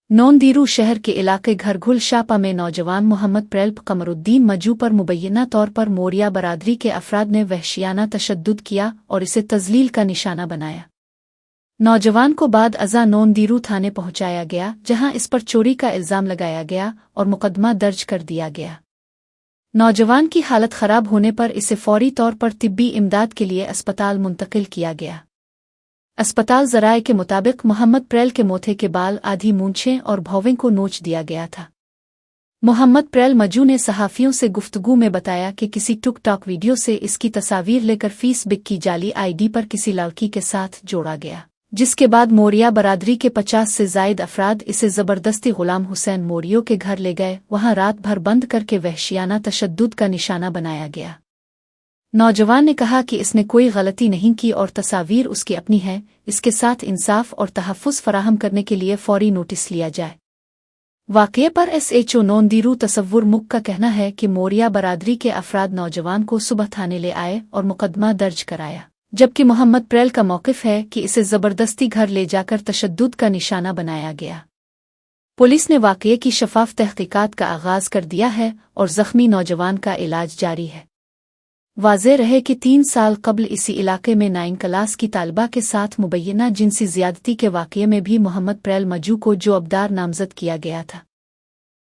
नोंदीरू शहर के इलाके घरघुल शापा में नौजवान मोहम्मद प्रेल्प कमरुद्दीन मजू पर मुबैना तौर पर मोरिया बरादरी के अफराद ने वहशियाना तशद्दुद किया और इसे तजलील का निशाना बनाया। नौजवान को बाद अज़ा नोंदीरू थाने पहुंचाया गया, जहां इस पर चोरी का इल्ज़ाम लगाया गया और मुकदमा दर्ज कर दिया गया। नौजवान की हालत खराब होने पर इसे फौरी तौर पर तिब्बी इमदाद के लिए अस्पताल मुंतकिल किया गया। अस्पताल ज़राए के मुताबिक मोहम्मद प्रेल के मोथे के बाल, आधी मूंछें और भौवें को नोच दिया गया था। मोहम्मद प्रेल मजू ने सहाफ़ियों से गुफ्तगू में बताया कि किसी टिकटॉक वीडियो से इसकी तस्वीर लेकर फेसबुक की जाली आईडी पर किसी लड़की के साथ जोड़ा गया, जिसके बाद मोरिया बरादरी के 50 से ज़ायद अफराद इसे ज़बरदस्ती गुलाम हुसैन मोरियो के घर ले गए। वहां रात भर बंद करके वहशियाना तशद्दुद का निशाना बनाया गया। नौजवान ने कहा कि इसने कोई गलती नहीं की और तस्वीर उसकी अपनी है। इसके साथ इंसाफ और तहफ़्फ़ुज़ फराहम करने के लिए फौरी नोटिस लिया जाए। वाक़ये पर SHO नोंदीरू तसव्वुर मुख का कहना है कि मोरिया बरादरी के अफराद नौजवान को सुबह थाने ले आए और मुकदमा दर्ज कराया, जबकि मोहम्मद प्रेल का मौक़िफ़ है कि इसे ज़बरदस्ती घर ले जाकर तशद्दुद का निशाना बनाया गया। पुलिस ने वाक़ये की शफ़ाफ़ तहक़ीक़ात का आगाज़ कर दिया है और ज़ख्मी नौजवान का इलाज जारी है। वाज़ेह रहे कि 3 साल कबल इसी इलाके में 9 क्लास की तालिबा के साथ मुबैना जिनसी ज़्यादती के वाक़ये में भी मोहम्मद प्रेल मजू को जो अबदार नामज़द किया गया था।